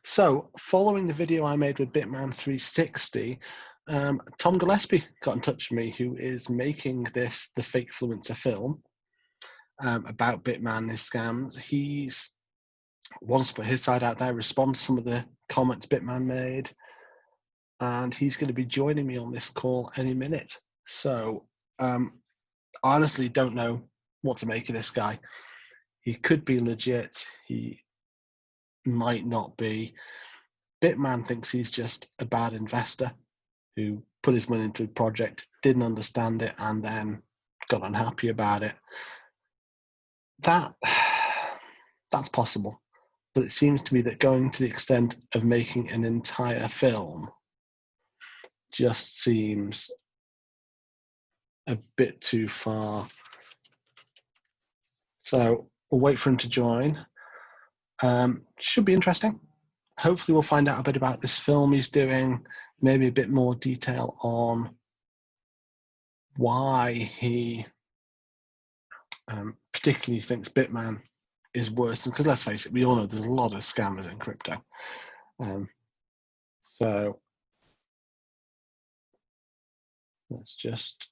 So, following the video I made with Bitman360, Tom Gillespie got in touch with me, who is making this, the Fakefluencer film, about Bitman and his scams. He's wants to put his side out there, respond to some of the comments Bitman made, and he's going to be joining me on this call any minute. So, I honestly don't know what to make of this guy. He could be legit. He might not be. Bitman thinks he's just a bad investor who put his money into a project, didn't understand it, and then got unhappy about it. That's possible, but it seems to me that going to the extent of making an entire film just seems a bit too far. So we'll wait for him to join. Should be interesting. Hopefully we'll find out a bit about this film he's doing, maybe a bit more detail on why he particularly thinks Bitman is worse, because let's face it, we all know there's a lot of scammers in crypto. So let's just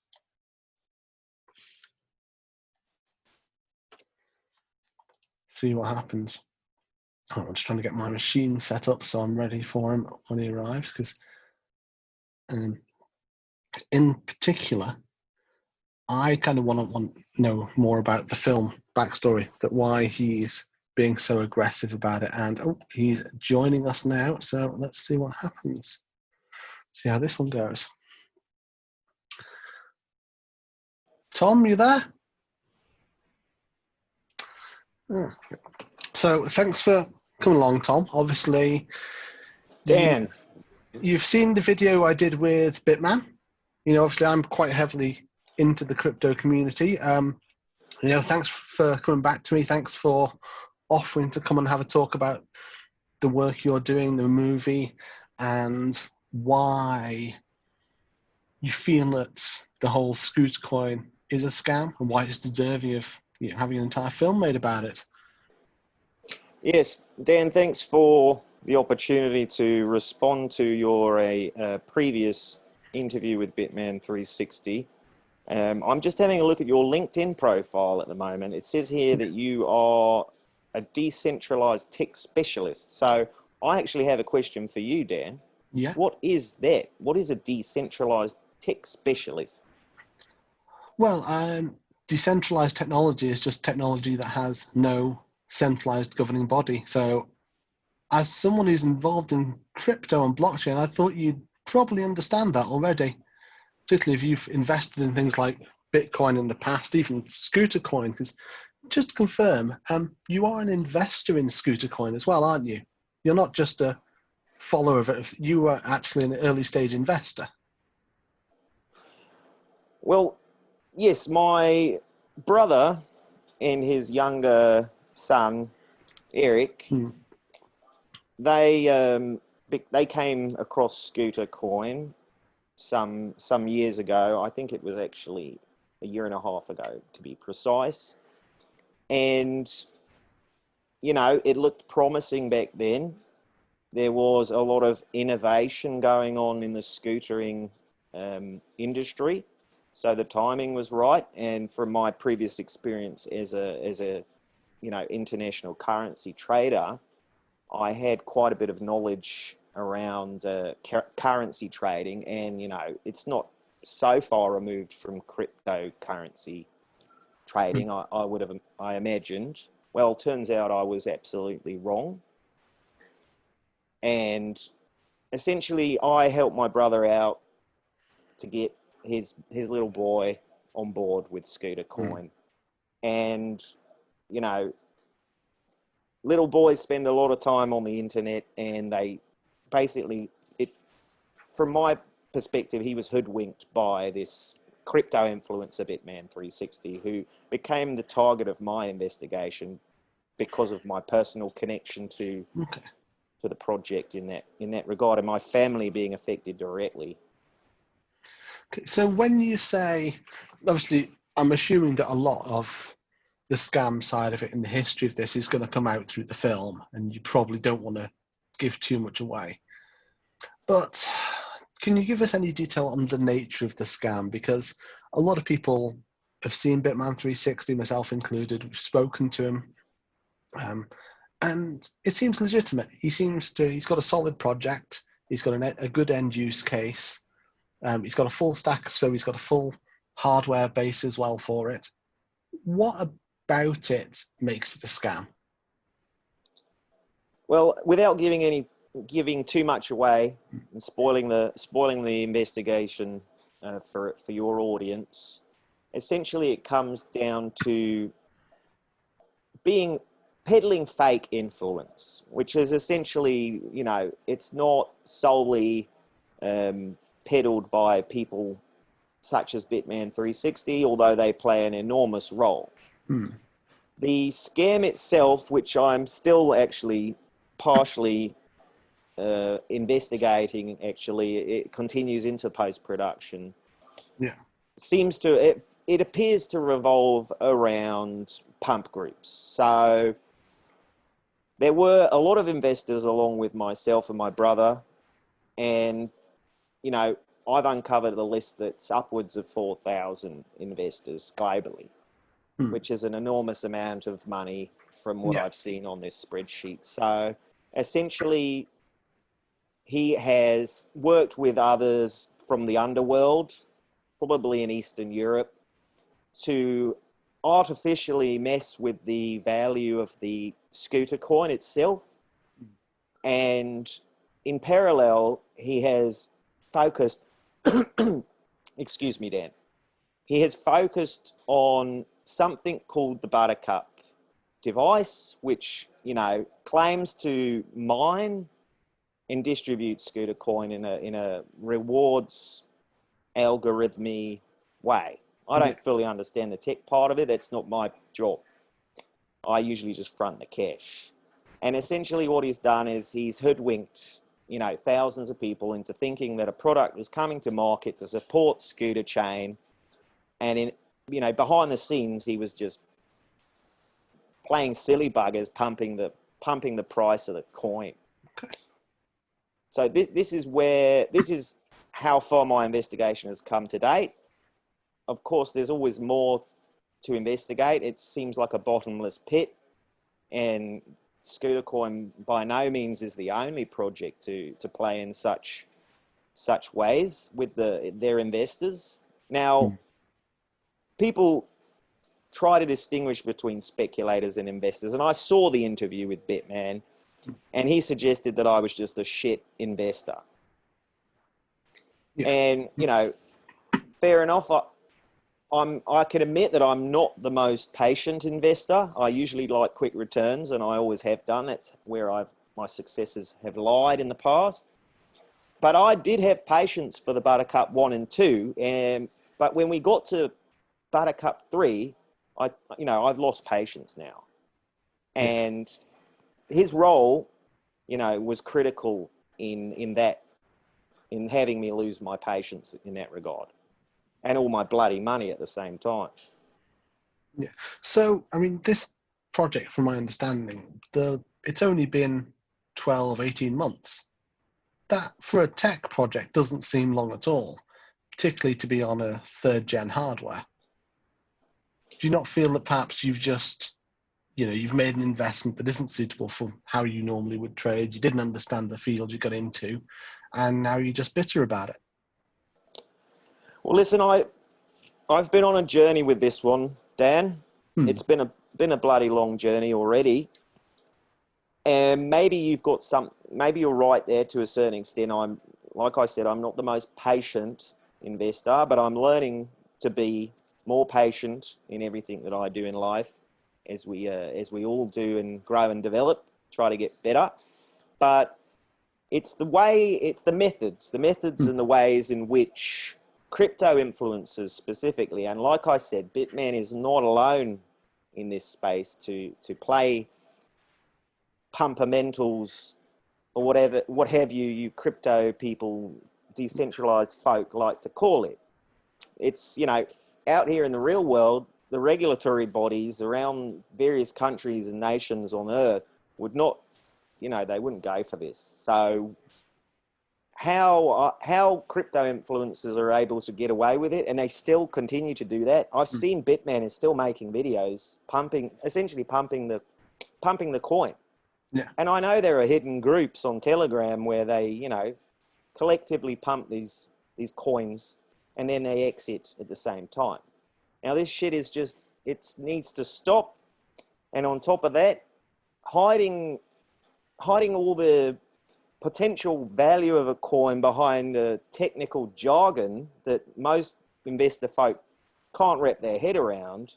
see what happens. Oh, I'm just trying to get my machine set up so I'm ready for him when he arrives, because in particular, I kind of want to know more about the film backstory, that why he's being so aggressive about it. And oh, he's joining us now, so let's see what happens. See how this one goes. Tom, you there? Oh. So thanks for coming along, Tom. Obviously, Dan, you've seen the video I did with Bitman. You know, obviously I'm quite heavily into the crypto community. You know, thanks for coming back to me. Thanks for offering to come and have a talk about the work you're doing, the movie, and why you feel that the whole Scooter coin is a scam and why it's deserving of having an entire film made about it. yes, Dan, thanks for the opportunity to respond to your previous interview with Bitman360. I'm just having a look at your LinkedIn profile at the moment. It says here that you are a decentralized tech specialist. So I actually have a question for you, Dan. Yeah. What is that? What is a decentralized tech specialist? Well, decentralized technology is just technology that has no centralized governing body. So as someone who's involved in crypto and blockchain, I thought you'd probably understand that already, particularly if you've invested in things like Bitcoin in the past, even Scooter coin, because just to confirm, you are an investor in Scooter coin as well, aren't you? You're not just a follower of it. You are actually an early stage investor. Well, yes, my brother and his younger son, Eric, they came across Scooter coin some years ago. I think it was actually a year and a half ago, to be precise. And, you know, it looked promising back then. There was a lot of innovation going on in the scootering industry. So the timing was right. And from my previous experience as a international currency trader, I had quite a bit of knowledge around currency trading, and it's not so far removed from cryptocurrency trading. I imagined. Well, turns out I was absolutely wrong, and essentially I helped my brother out to get his little boy on board with Scooter coin. And little boys spend a lot of time on the internet, and they basically, from my perspective, he was hoodwinked by this crypto influencer Bitman360, who became the target of my investigation because of my personal connection to the project in that regard, and my family being affected directly. Okay, so when you say, obviously, I'm assuming that a lot of the scam side of it and the history of this is going to come out through the film, and you probably don't want to give too much away. But can you give us any detail on the nature of the scam? Because a lot of people have seen Bitman 360, myself included. We've spoken to him, and it seems legitimate. He's got a solid project. He's got a good end use case. He's got a full stack, so he's got a full hardware base as well for it. What about it makes it a scam? Well, without giving too much away and spoiling the investigation for your audience, essentially it comes down to peddling fake influence, which is essentially, it's not solely peddled by people such as Bitman 360, although they play an enormous role. The scam itself, which I'm still actually partially investigating, it continues into post-production. Yeah. It appears to revolve around pump groups. So there were a lot of investors along with myself and my brother, and I've uncovered a list that's upwards of 4,000 investors globally, which is an enormous amount of money from what I've seen on this spreadsheet. So essentially, he has worked with others from the underworld, probably in Eastern Europe, to artificially mess with the value of the scooter coin itself. And in parallel, he has focused, excuse me, Dan, he has focused on something called the Buttercup device, which, claims to mine and distribute scooter coin in a rewards algorithmy way. I don't fully understand the tech part of it. That's not my job. I usually just front the cash. And essentially what he's done is he's hoodwinked, thousands of people into thinking that a product is coming to market to support scooter chain. And behind the scenes, he was just playing silly buggers, pumping the price of the coin. Okay. So this is how far my investigation has come to date. Of course, there's always more to investigate. It seems like a bottomless pit, and Scooter Coin by no means is the only project to play in such ways with their investors. Now, people try to distinguish between speculators and investors, and I saw the interview with Bitman, and he suggested that I was just a shit investor. Yeah. And fair enough. I can admit that I'm not the most patient investor. I usually like quick returns, and I always have done. That's where my successes have lied in the past. But I did have patience for the Buttercup 1 and 2, but when we got to Buttercup 3, I've lost patience now. And his role, was critical in having me lose my patience in that regard, and all my bloody money at the same time. Yeah. So, this project, from my understanding, it's only been 12, 18 months. That, for a tech project, doesn't seem long at all, particularly to be on a third-gen hardware. Do you not feel that perhaps you've just, you've made an investment that isn't suitable for how you normally would trade, you didn't understand the field you got into, and now you're just bitter about it? Well, listen, I've been on a journey with this one, Dan. It's been a bloody long journey already. And maybe you're right there to a certain extent. Like I said, I'm not the most patient investor, but I'm learning to be more patient in everything that I do in life, as we all do and grow and develop, try to get better. But it's the methods and the ways in which crypto influencers specifically, and like I said, Bitman is not alone in this space to play pumpermentals or what have you crypto people, decentralized folk like to call it. It's, out here in the real world, the regulatory bodies around various countries and nations on Earth would not they wouldn't go for this. So how crypto influencers are able to get away with it, and they still continue to do that. I've seen Bitman is still making videos, essentially pumping the coin. Yeah. And I know there are hidden groups on Telegram where they, collectively pump these coins and then they exit at the same time. Now this shit is just, it needs to stop. And on top of that, hiding all the potential value of a coin behind the technical jargon that most investor folk can't wrap their head around,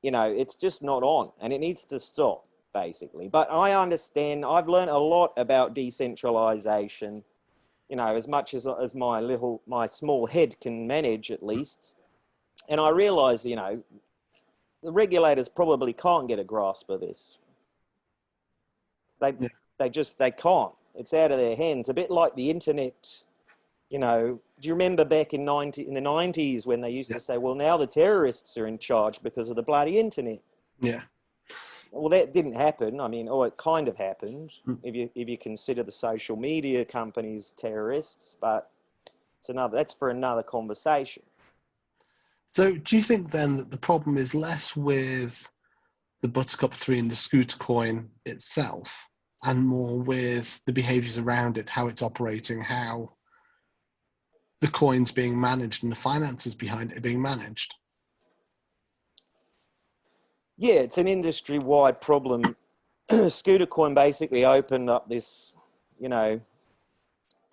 it's just not on, and it needs to stop, basically. But I understand, I've learned a lot about decentralization, as much as my small head can manage, at least. And I realize, the regulators probably can't get a grasp of this. They can't. It's out of their hands. A bit like the internet. Do you remember back in the 90s when they used to say, well, now the terrorists are in charge because of the bloody internet? Yeah. Well, that didn't happen. I mean, it kind of happened if you consider the social media companies terrorists, but that's for another conversation. So do you think then that the problem is less with the Buttercup 3 and the Scooter coin itself, and more with the behaviors around it, how it's operating, how the coin's being managed and the finances behind it being managed? Yeah, it's an industry-wide problem. Scooter coin basically opened up this,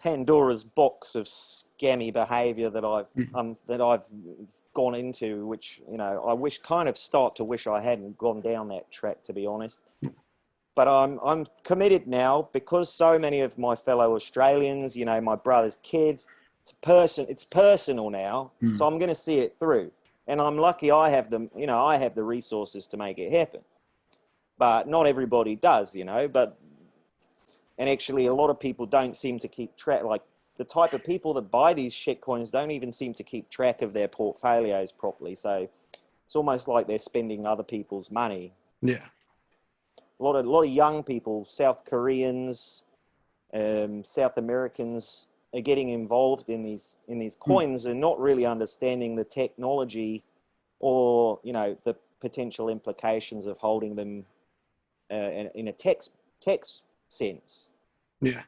Pandora's box of scammy behavior that I've gone into, which, I wish I hadn't gone down that track, to be honest. But I'm committed now, because so many of my fellow Australians, my brother's kid, it's personal now. So I'm going to see it through. And I'm lucky I have the resources to make it happen. But not everybody does, and actually a lot of people don't seem to keep track. Like, the type of people that buy these shit coins don't even seem to keep track of their portfolios properly. So it's almost like they're spending other people's money. Yeah. A lot of young people, South Koreans, South Americans, are getting involved in these coins and not really understanding the technology or the potential implications of holding them in a tax sense. Yeah.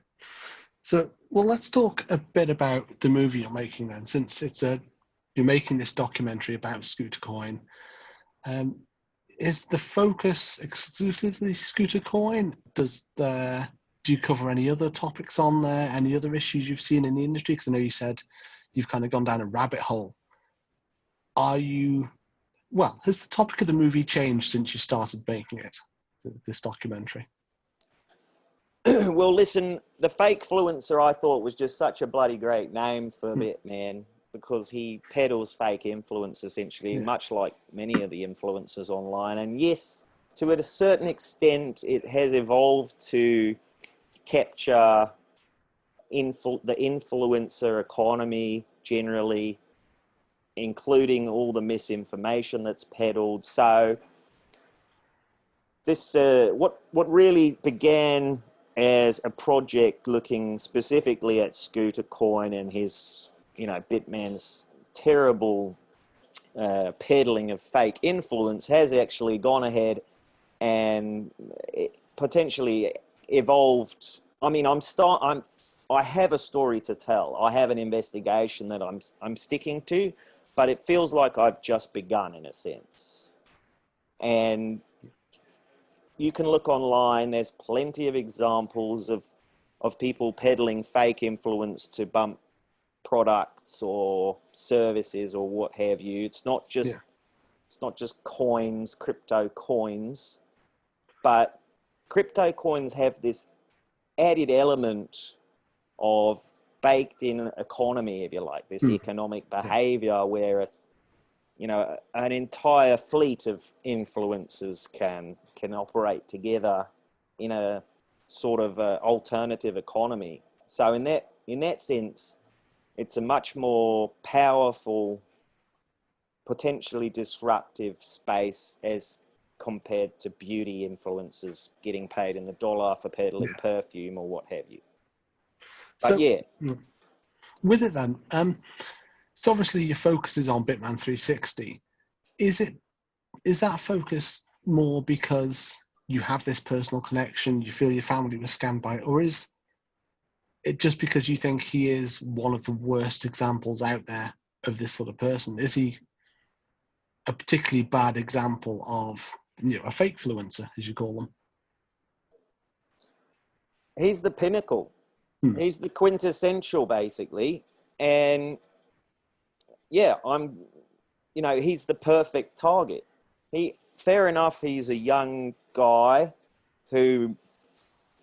So, well, let's talk a bit about the movie you're making then, since you're making this documentary about Scooter coin. Is the focus exclusively Scooter coin? Do you cover any other topics on there? Any other issues you've seen in the industry? Because I know you said you've kind of gone down a rabbit hole. Has the topic of the movie changed since you started making it, this documentary? Well, listen, the Fakefluencer, I thought, was just such a bloody great name for Bitman, because he peddles fake influence, essentially, much like many of the influencers online. And yes, to a certain extent, it has evolved to capture the influencer economy generally, including all the misinformation that's peddled. So this, what really began as a project looking specifically at Scooter coin and his, Bitman's terrible peddling of fake influence, has actually gone ahead and potentially evolved. I mean, I have a story to tell. I have an investigation that I'm sticking to, but it feels like I've just begun, in a sense. And you can look online. There's plenty of examples of people peddling fake influence to bump products or services or what have you. It's not just coins, crypto coins, but crypto coins have this added element of baked in economy, if you like, this economic behavior where an entire fleet of influencers can operate together in a sort of alternative economy. So in that sense, it's a much more powerful, potentially disruptive space as compared to beauty influencers getting paid in the dollar for peddling perfume or what have you. But So, yeah. With it then, so obviously your focus is on Bitman 360. Is that focus more because you have this personal connection, you feel your family was scammed by it, or is it just because you think he is one of the worst examples out there of this sort of person? Is he a particularly bad example of, a fakefluencer, as you call them? He's the pinnacle. He's the quintessential, basically. And yeah, he's the perfect target. Fair enough, he's a young guy who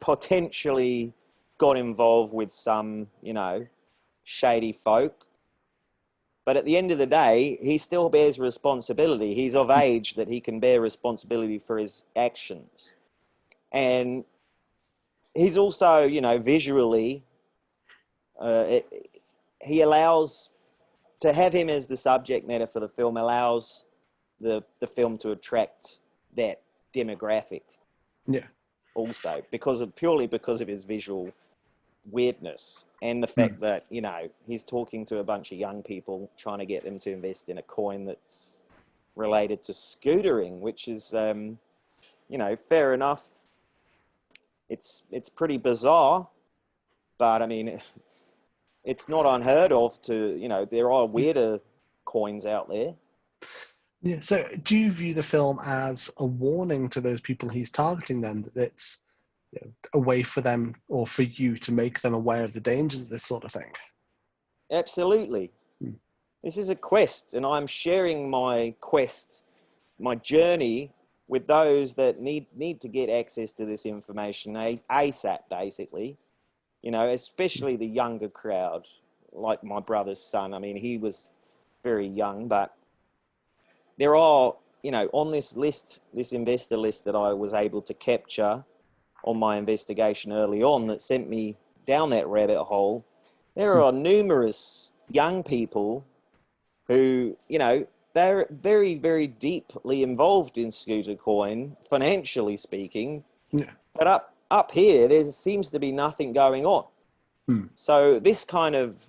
potentially got involved with some, shady folk. But at the end of the day, he still bears responsibility. He's of age that he can bear responsibility for his actions. And he's also, visually, he allows, to have him as the subject matter for the film allows the film to attract that demographic. Yeah. Also, purely because of his visual weirdness and the fact that, he's talking to a bunch of young people, trying to get them to invest in a coin that's related to scootering, which is, fair enough. It's pretty bizarre, but I mean, it's not unheard of to, there are weirder coins out there. Yeah. So do you view the film as a warning to those people he's targeting then, that it's a way for them or for you to make them aware of the dangers of this sort of thing? Absolutely. This is a quest, and I'm sharing my quest, my journey with those that need to get access to this information ASAP, basically. Especially the younger crowd, like my brother's son. I mean, he was very young, but there are, on this list, this investor list that I was able to capture on my investigation early on that sent me down that rabbit hole, there are numerous young people who, they're very, very deeply involved in Scooter Coin, financially speaking. Yeah. But up here, there seems to be nothing going on. So this kind of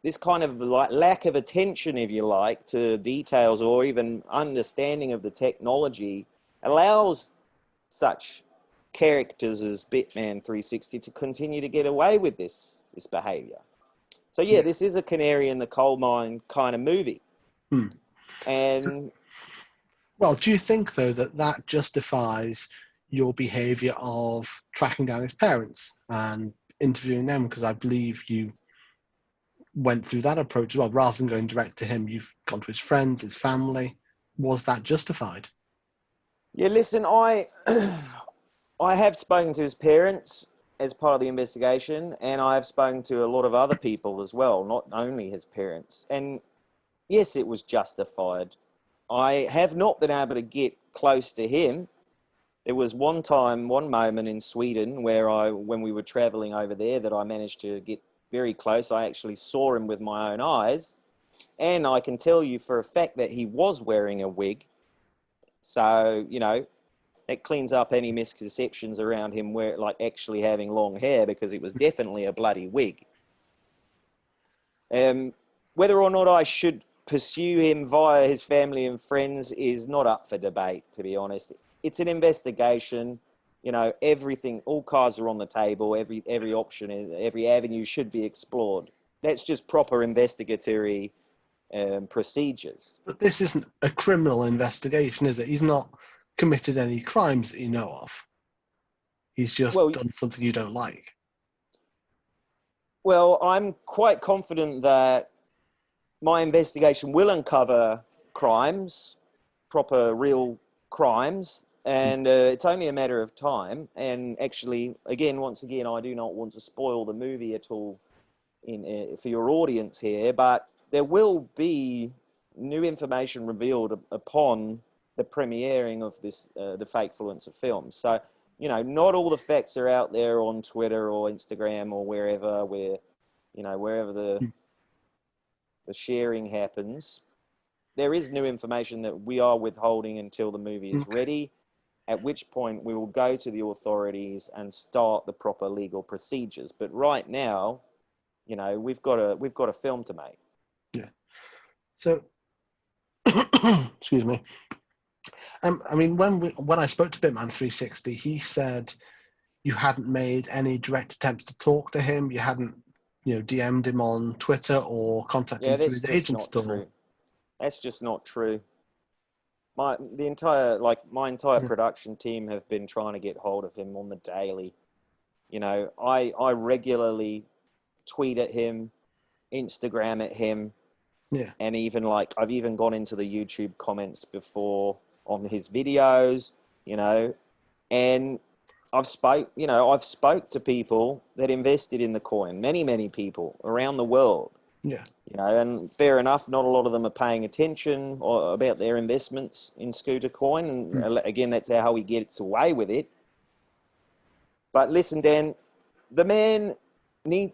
like lack of attention, if you like, to details or even understanding of the technology allows such characters as Bitman 360 to continue to get away with this behavior. So yeah, this is a canary in the coal mine kind of movie. And well, do you think though that justifies your behavior of tracking down his parents and interviewing them? Because I believe you went through that approach as well. Rather than going direct to him, you've gone to his friends, his family. Was that justified? yeah, listen, I have spoken to his parents as part of the investigation, and I have spoken to a lot of other people as well, not only his parents. And yes, it was justified. I have not been able to get close to him. There was one moment in Sweden where when we were traveling over there, that I managed to get very close. I actually saw him with my own eyes, and I can tell you for a fact that he was wearing a wig. So, it cleans up any misconceptions around him actually having long hair, because it was definitely a bloody wig. Whether or not I should pursue him via his family and friends is not up for debate, to be honest. It's an investigation. Everything, all cards are on the table. Every option, every avenue should be explored. That's just proper investigatory procedures. But this isn't a criminal investigation, is it? He's not committed any crimes that you know of. He's just done something you don't like. Well, I'm quite confident that my investigation will uncover crimes, proper, real crimes, and it's only a matter of time. And actually, once again, I do not want to spoil the movie at all for your audience here, but there will be new information revealed upon the premiering of this, the Fakefluencer film. So, not all the facts are out there on Twitter or Instagram or wherever the sharing happens. there is new information that we are withholding until the movie is ready, at which point we will go to the authorities and start the proper legal procedures. But right now, you know, we've got a film to make. Yeah. So, excuse me. I mean, when I spoke to Bitman360, he said you hadn't made any direct attempts to talk to him. You hadn't, DM'd him on Twitter or contacted him through his agent at all. True. That's just not true. My entire production team have been trying to get hold of him on the daily. You know, I regularly tweet at him, Instagram at him, and even I've even gone into the YouTube comments before on his videos, and I've spoke to people that invested in the coin, many people around the world. Yeah. And fair enough, not a lot of them are paying attention about their investments in Scooter Coin. And again, that's how he gets away with it. But listen, Dan, the man the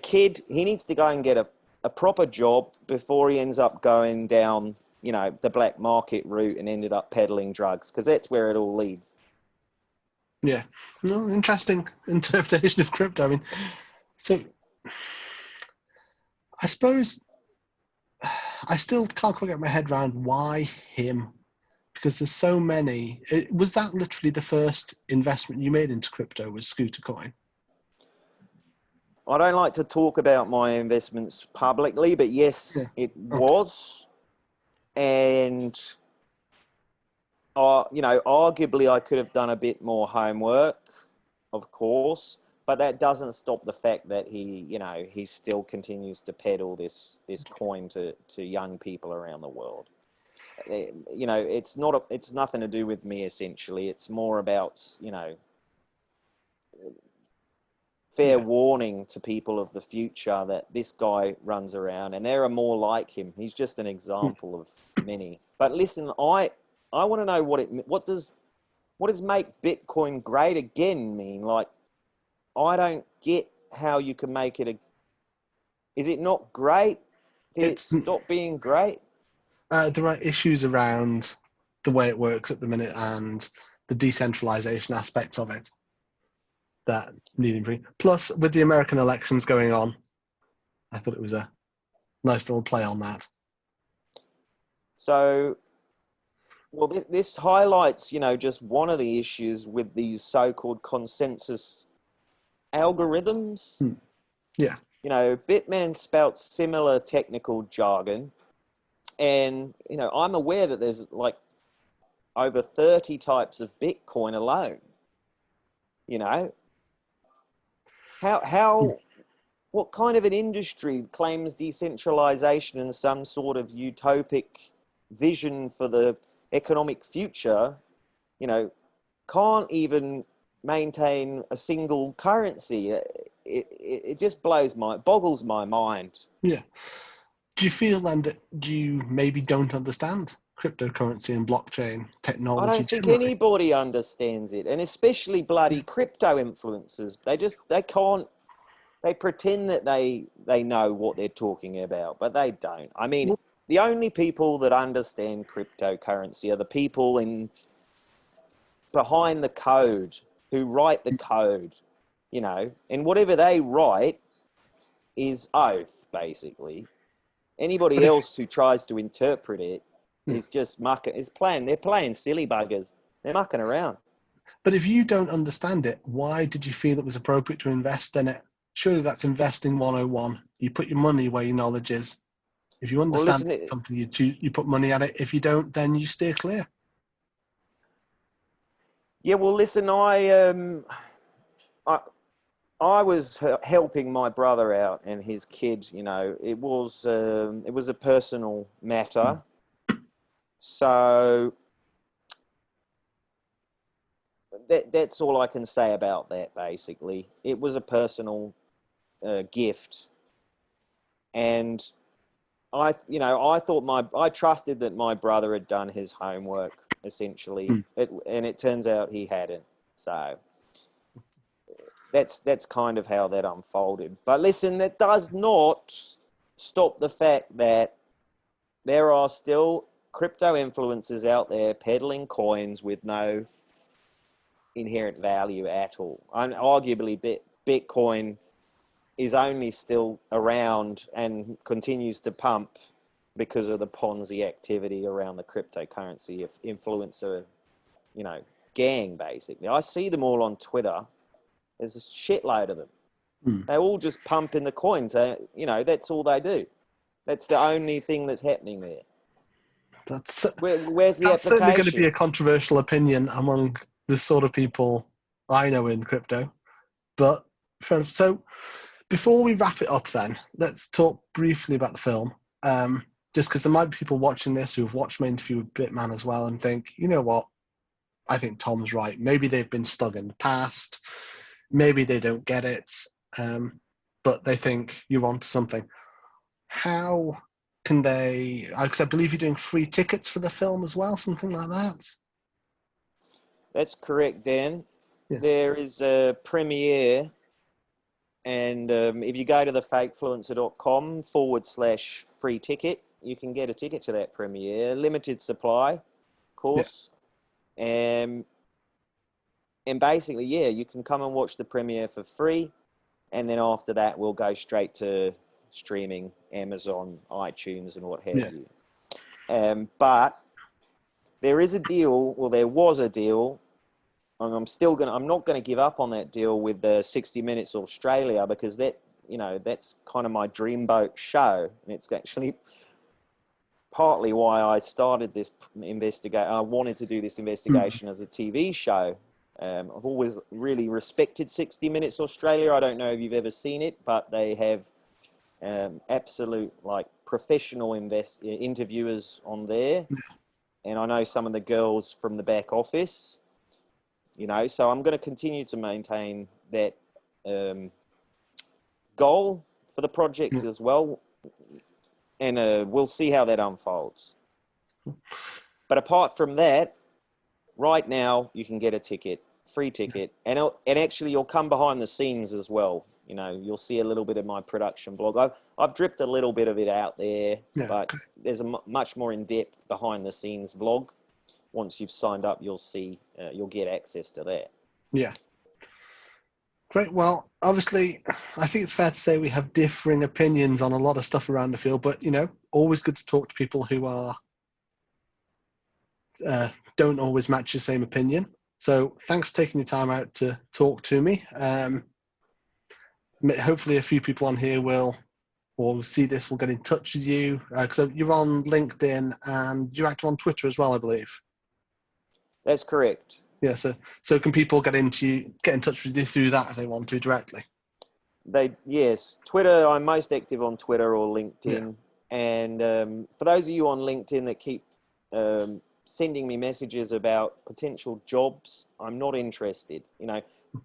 kid, he needs to go and get a proper job before he ends up going down, the black market route and ended up peddling drugs, because that's where it all leads. Yeah. No, interesting interpretation of crypto. I mean, so I suppose I still can't quite get my head around why him, because there's so many. Was that literally the first investment you made into crypto, was Scooter Coin? I don't like to talk about my investments publicly, but yes, it was. And, arguably I could have done a bit more homework, of course, but that doesn't stop the fact that he still continues to peddle this coin to young people around the world. It's nothing to do with me, essentially. It's more about, fair warning to people of the future that this guy runs around, and there are more like him. He's just an example of many. But listen, I want to know what does make Bitcoin great again mean? Like, I don't get how you can make it is it not great? Did it stop being great? There are issues around the way it works at the minute and the decentralization aspects of it that need improving. Plus, with the American elections going on, I thought it was a nice little play on that. So, well, this highlights, just one of the issues with these so-called consensus algorithms. Yeah. Bitman spouts similar technical jargon, and, I'm aware that there's over 30 types of Bitcoin alone. What kind of an industry claims decentralization and some sort of utopic vision for the economic future, can't even maintain a single currency? It just boggles my mind. Yeah. Do you feel then that you maybe don't understand cryptocurrency and blockchain technology? I don't think anybody understands it, and especially bloody crypto influencers. They pretend that they know what they're talking about, but they don't. I mean, the only people that understand cryptocurrency are the people behind the code, who write the code, and whatever they write is oath, basically. Anybody else who tries to interpret it is just they're playing silly buggers. They're mucking around. But if you don't understand it, why did you feel it was appropriate to invest in it? Surely that's investing 101. You put your money where your knowledge is. If you understand something, you put money at it. If you don't, then you steer clear. Yeah, well, listen, I was helping my brother out and his kid. It was a personal matter. So that's all I can say about that. Basically, it was a personal gift, and I trusted that my brother had done his homework, essentially, and it turns out he hadn't. So that's kind of how that unfolded. But listen, that does not stop the fact that there are still crypto influencers out there peddling coins with no inherent value at all. And arguably, Bitcoin is only still around and continues to pump because of the Ponzi activity around the cryptocurrency influencer, gang, basically. I see them all on Twitter. There's a shitload of them. They all just pump in the coins. That's all they do. That's the only thing that's happening there. Where's the that's certainly going to application? be a controversial opinion among the sort of people I know in crypto. But so before we wrap it up then, let's talk briefly about the film. Just because there might be people watching this who have watched my interview with Bitman as well and think, you know what, I think Tom's right. Maybe they've been stuck in the past. Maybe they don't get it. But they think you're onto something. How can they, because I believe you're doing free tickets for the film as well, something like that? That's correct, Dan. Yeah. There is a premiere, and if you go to thefakefluencer.com/free ticket, you can get a ticket to that premiere. Limited supply, of course. Yeah. And basically, you can come and watch the premiere for free, and then after that, we'll go straight to streaming, Amazon, iTunes, and what have you. But there is a deal, there was a deal, and I'm not gonna give up on that deal with the 60 Minutes Australia, because that's kind of my dreamboat show, and it's actually partly why I started this I wanted to do this investigation as a TV show. I've always really respected 60 Minutes Australia. I don't know if you've ever seen it, but they have absolute professional interviewers on there, and I know some of the girls from the back office. So I'm going to continue to maintain that goal for the project as well, and we'll see how that unfolds. But apart from that, right now you can get a ticket, free ticket, and actually you'll come behind the scenes as well. You'll see a little bit of my production blog. I've dripped a little bit of it out there, but there's a much more in-depth behind the scenes vlog. Once you've signed up, you'll see, you'll get access to that. Yeah. Great. Well, obviously, I think it's fair to say we have differing opinions on a lot of stuff around the field, but, always good to talk to people who are don't always match the same opinion. So thanks for taking the time out to talk to me. Hopefully a few people on here will see this, will get in touch with you. So you're on LinkedIn and you're active on Twitter as well, I believe. That's correct. Yeah, so can people get in touch with you through that if they want to directly? Yes, Twitter. I'm most active on Twitter or LinkedIn. Yeah. And for those of you on LinkedIn that keep sending me messages about potential jobs, I'm not interested.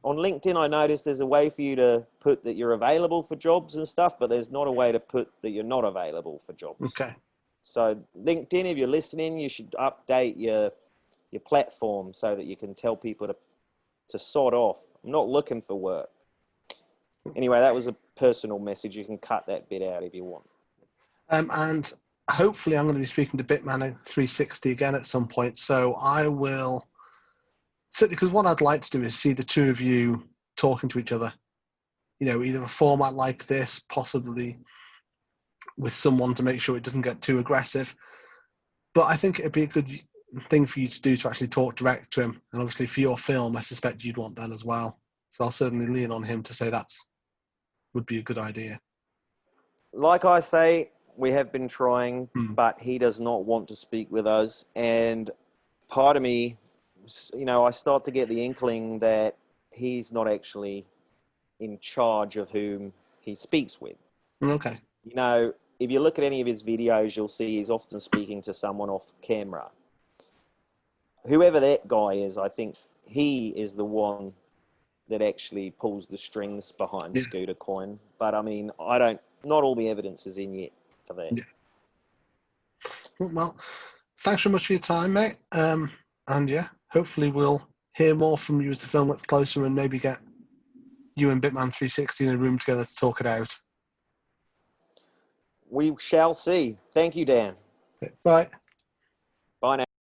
On LinkedIn, I noticed there's a way for you to put that you're available for jobs and stuff, but there's not a way to put that you're not available for jobs. Okay. So LinkedIn, if you're listening, you should update your platform so that you can tell people to sort off. I'm not looking for work. Anyway, that was a personal message. You can cut that bit out if you want. And hopefully I'm going to be speaking to Bitman 360 again at some point. So I will, certainly, because what I'd like to do is see the two of you talking to each other. Either a format like this, possibly with someone to make sure it doesn't get too aggressive. But I think it'd be a good thing for you to do, to actually talk direct to him. And obviously for your film, I suspect you'd want that as well. So I'll certainly lean on him to say would be a good idea. Like I say, we have been trying, but he does not want to speak with us. And part of me, I start to get the inkling that he's not actually in charge of whom he speaks with. Okay. If you look at any of his videos, you'll see he's often speaking to someone off camera. Whoever that guy is, I think he is the one that actually pulls the strings behind Scooter Coin. But I mean, not all the evidence is in yet for that. Yeah. Well, thanks very much for your time, mate. And hopefully we'll hear more from you as the film gets closer, and maybe get you and Bitman 360 in a room together to talk it out. We shall see. Thank you, Dan. Bye.